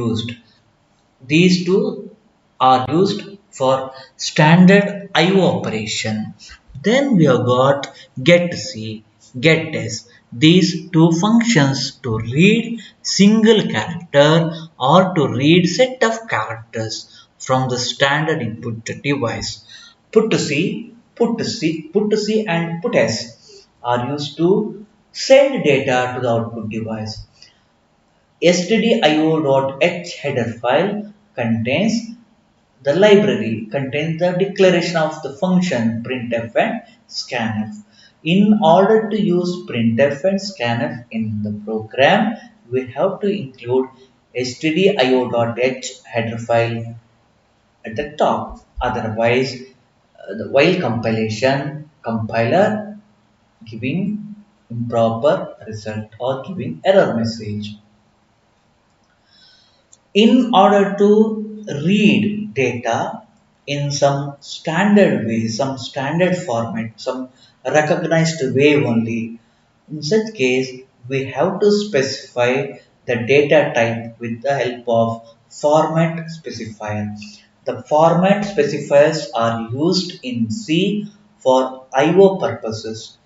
used. These two are used for standard IO operation. Then we have got getC, getS. These two functions to read single character or to read set of characters from the standard input device. Put to C and putS are used to send data to the output device. stdio.h header file contains the library, contains the declaration of the function printf and scanf. In order to use printf and scanf in the program, we have to include stdio.h header file at the top. Otherwise, the while compilation, compiler giving improper result or giving error message. In order to read data in some standard way, some standard format, some recognized way only, in such case, we have to specify the data type with the help of format specifier. The format specifiers are used in C for IO purposes.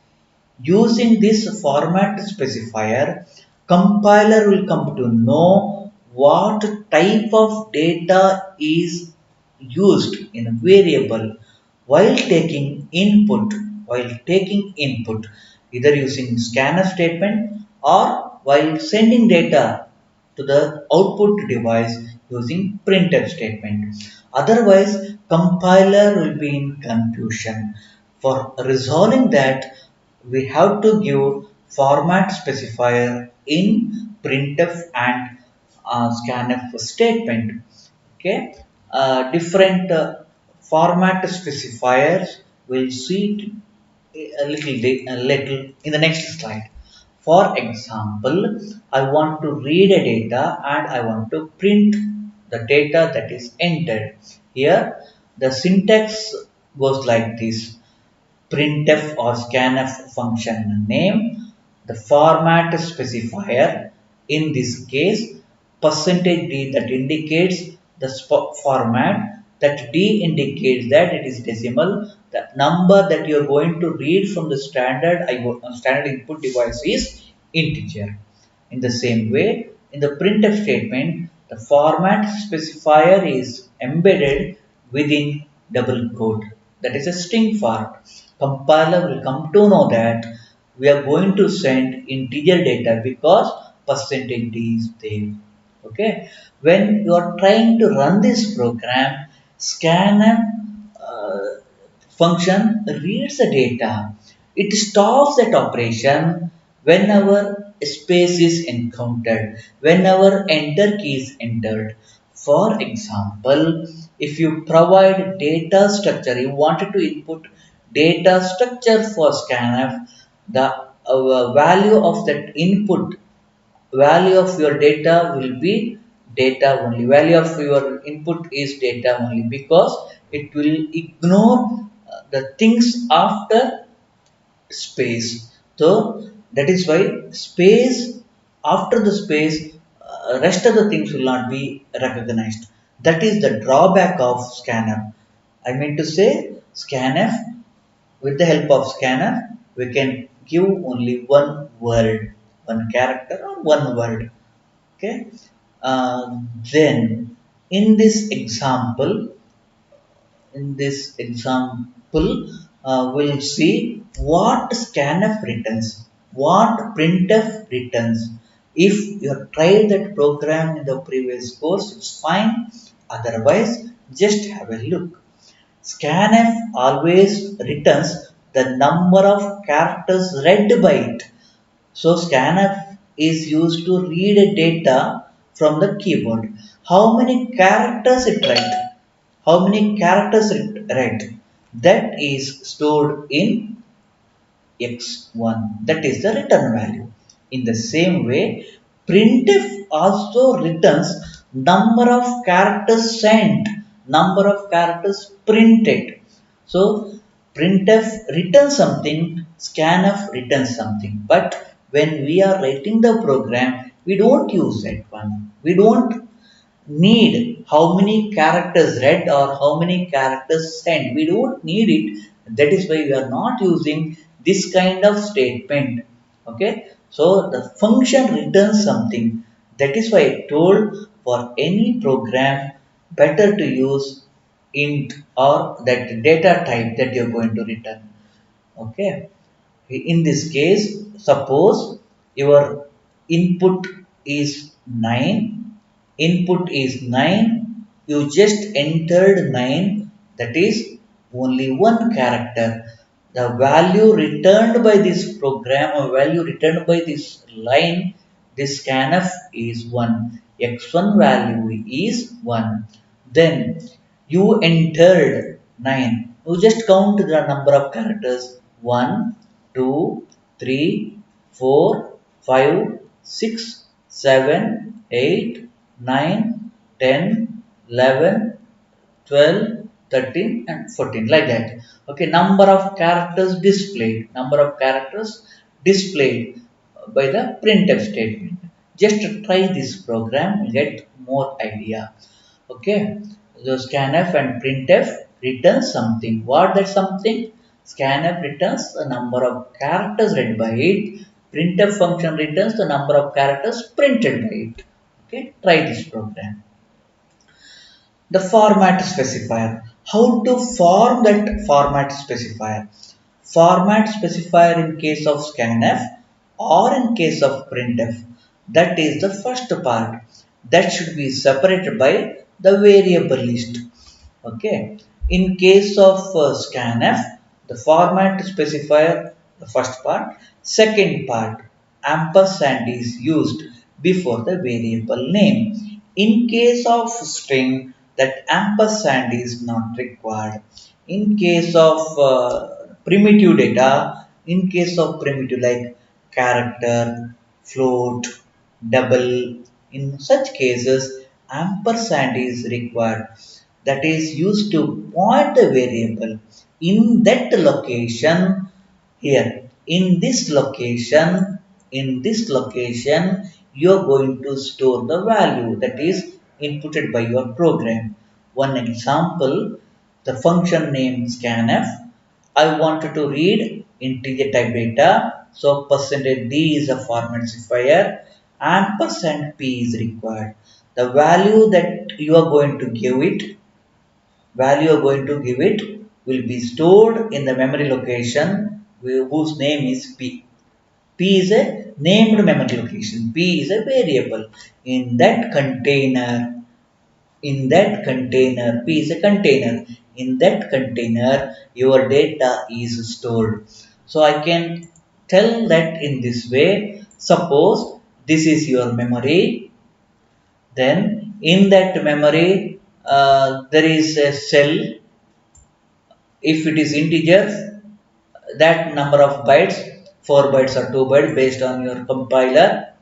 Using this format specifier, compiler will come to know what type of data is used in a variable while taking input, either using scanf statement or while sending data to the output device using printf statement. Otherwise, compiler will be in confusion. For resolving that, we have to give format specifier in printf and scanf statement. Okay, different format specifiers will see a little in the next slide. For example, I want to read a data and I want to print the data that is entered. Here, the syntax goes like this: printf or scanf function name, the format specifier, in this case %d that indicates the format, that d indicates that it is decimal, the number that you are going to read from the standard input device is integer. In the same way, in the printf statement, the format specifier is embedded within double quote, that is a string format. Compiler will come to know that we are going to send integer data because %d is there. Okay, when you are trying to run this program, scanf function reads the data. It stops that operation whenever space is encountered, whenever enter key is entered. For example, if you provide data structure, you wanted to input data structure for scanf, the value of that input, value of your data will be data only. Value of your input is data only because it will ignore the things after space. So that is why space, after the space, rest of the things will not be recognized. That is the drawback of scanf. I mean to say, scanf, with the help of scanf, we can give only one word, one character or one word. Okay. Then in this example, we'll see what scanf returns, what printf returns. If you have tried that program in the previous course, it's fine. Otherwise, just have a look. Scanf always returns the number of characters read by it. So scanf is used to read data from the keyboard. How many characters it write? How many characters it read? That is stored in x1. That is the return value. In the same way, printf also returns number of characters sent, number of characters printed. So printf returns something, scanf returns something. But when we are writing the program, we don't use that one. We don't need how many characters read or how many characters sent. We don't need it. That is why we are not using this kind of statement. Okay. So the function returns something. That is why I told for any program better to use int or that data type that you're going to return. Okay. In this case, suppose your input is 9, input is 9, you just entered 9, that is only one character. The value returned by this program or value returned by this line, this scanf is 1. X1 value is 1. Then you entered 9. You just count the number of characters 1, 2, 3, 4, 5, 6, 7, 8, 9, 10, 11, 12, 13 and 14 like that. Okay, number of characters displayed by the printf statement. Just try this program, get more idea. Okay, so scanf and printf returns something. What that something? Scanf returns the number of characters read by it. Printf function returns the number of characters printed by it. Okay, try this program. The format specifier. How to form that format specifier? Format specifier in case of scanf or in case of printf. That is the first part. That should be separated by the variable list. Okay. In case of scanf, the format specifier, the first part. Second part, ampersand is used before the variable name. In case of string, that ampersand is not required. In case of primitive data, in case of primitive like character, float, double, in such cases, ampersand is required. That is used to point the variable in that location here. In this location, you are going to store the value that is inputted by your program. One example, the function name scanf. I wanted to read integer type data. So percentage %d is a format specifier and %p is required. The value that you are going to give it will be stored in the memory location whose name is p. P is a named memory location. P is a variable. In that container, P is a container. In that container, your data is stored. So I can tell that in this way. Suppose this is your memory. Then in that memory, there is a cell. If it is integer, that number of bytes, 4 bytes or 2 bytes based on your compiler.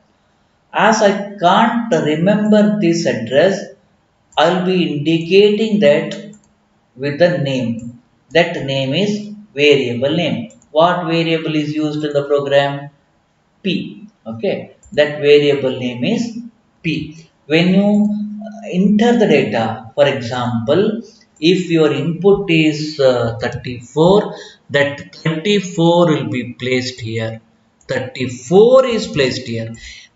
As I can't remember this address, I'll be indicating that with the name. That name is variable name. What variable is used in the program? P. Okay, that variable name is P. When you enter the data, for example, if your input is 34, that 34 will be placed here. 34 is placed here.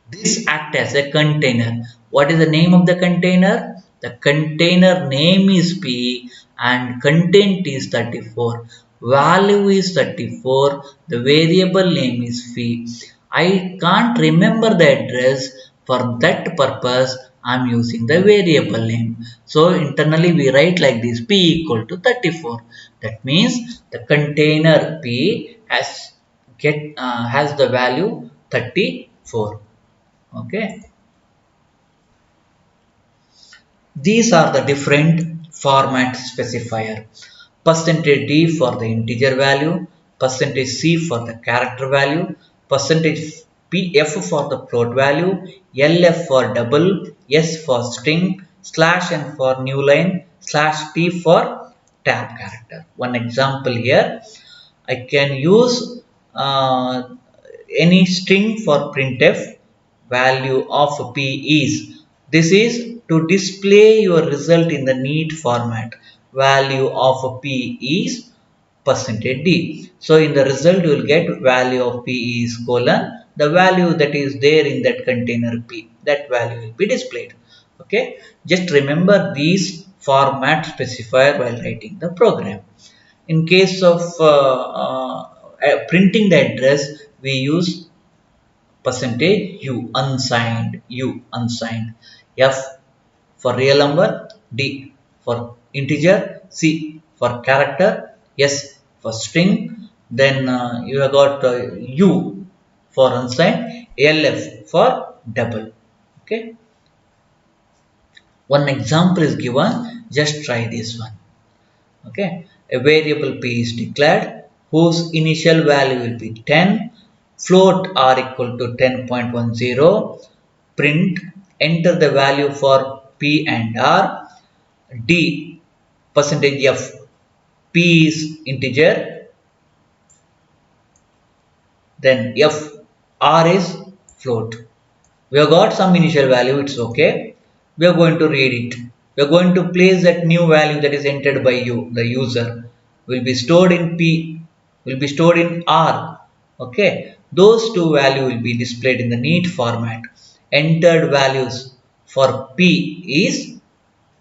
This acts as a container. What is the name of the container? The container name is P and content is 34. Value is 34. The variable name is P. I can't remember the address. For that purpose, I am using the variable name. So internally we write like this: P equal to 34. That means the container P has the value 34. Okay. These are the different format specifier. Percentage %d for the integer value, percentage %c for the character value, percentage %f for the float value, LF for double, S for string, /n for new line, /t for tab character. One example here, I can use any string for printf. Value of p is, this is to display your result in the neat format. Value of P is percentage D. So in the result you will get value of P is colon the value that is there in that container P. That value will be displayed. Okay. Just remember these format specifier while writing the program. In case of printing the address, we use percentage U unsigned, F for real number, D for integer, C for character, S for string, then you have got U for unsigned, LF for double. Okay. One example is given, just try this one. Okay, a variable P is declared whose initial value will be 10, float R equal to 10.10, print, enter the value for P and R, D percentage F, P is integer, then F, R is float. We have got some initial value, it's okay. We are going to read it. We are going to place that new value that is entered by you, the user, will be stored in P, will be stored in R. Okay, those two values will be displayed in the neat format. Entered values for P is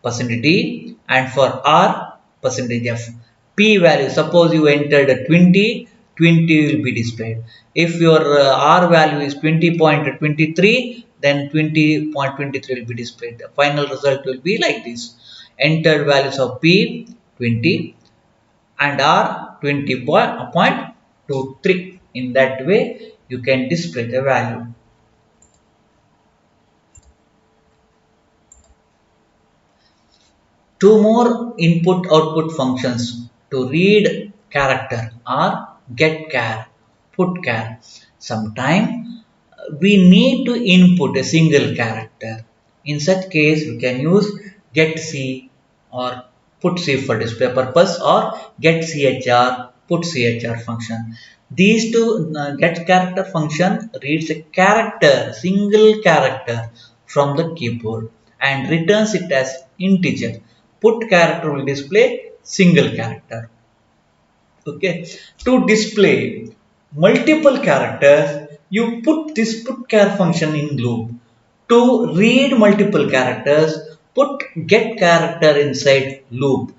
percentage D and for R percentage F. P value, suppose you entered 20, 20 will be displayed. If your R value is 20.23, then 20.23 will be displayed. The final result will be like this. Entered values of P 20 and R 20.23. In that way, you can display the value. Two more input output functions to read character are getChar, putChar. Sometime we need to input a single character. In such case, we can use getC or putC for display purpose or getChr, putChr function. These two getCharacter function reads a character, single character from the keyboard and returns it as integer. Put character will display single character. Okay, to display multiple characters, you put this putChar function in loop. To read multiple characters, put getCharacter inside loop.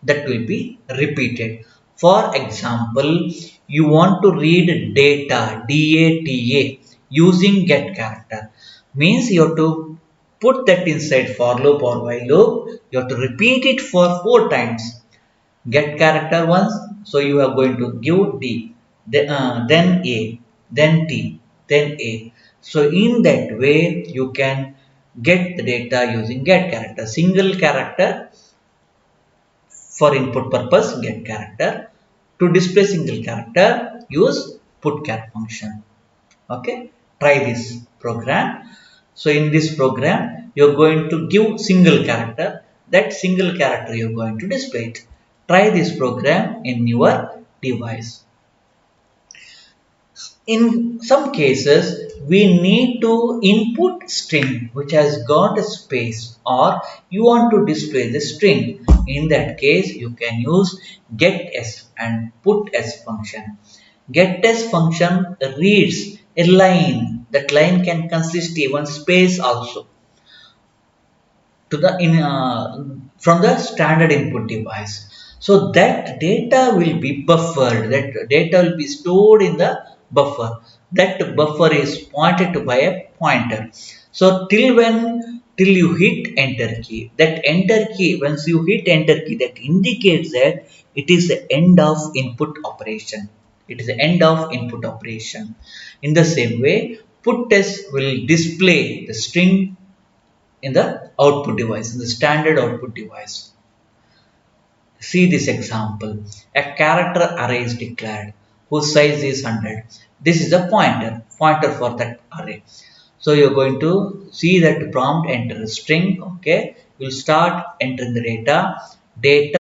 That will be repeated. For example, you want to read data, DATA, using getCharacter. Means you have to put that inside for loop or while loop. You have to repeat it for 4 times. Get character once, so you are going to give D, then A, then T, then A. So in that way, you can get the data using get character. Single character for input purpose, get character. To display single character, use putChar function. Okay, try this program. So in this program, you're going to give single character. That single character you're going to display it. Try this program in your device. In some cases, we need to input string which has got a space or you want to display the string. In that case, you can use getS and putS function. GetS function reads a line. That line can consist even space also to the from the standard input device. So that data will be buffered. That data will be stored in the buffer. That buffer is pointed to by a pointer. So till you hit enter key. That enter key, once you hit enter key, that indicates that it is the end of input operation. It is the end of input operation. In the same way, putS will display the string in the output device, in the standard output device. See this example. A character array is declared whose size is 100. This is a pointer for that array. So you're going to see that prompt enter a string. Okay, you'll start entering the data. Data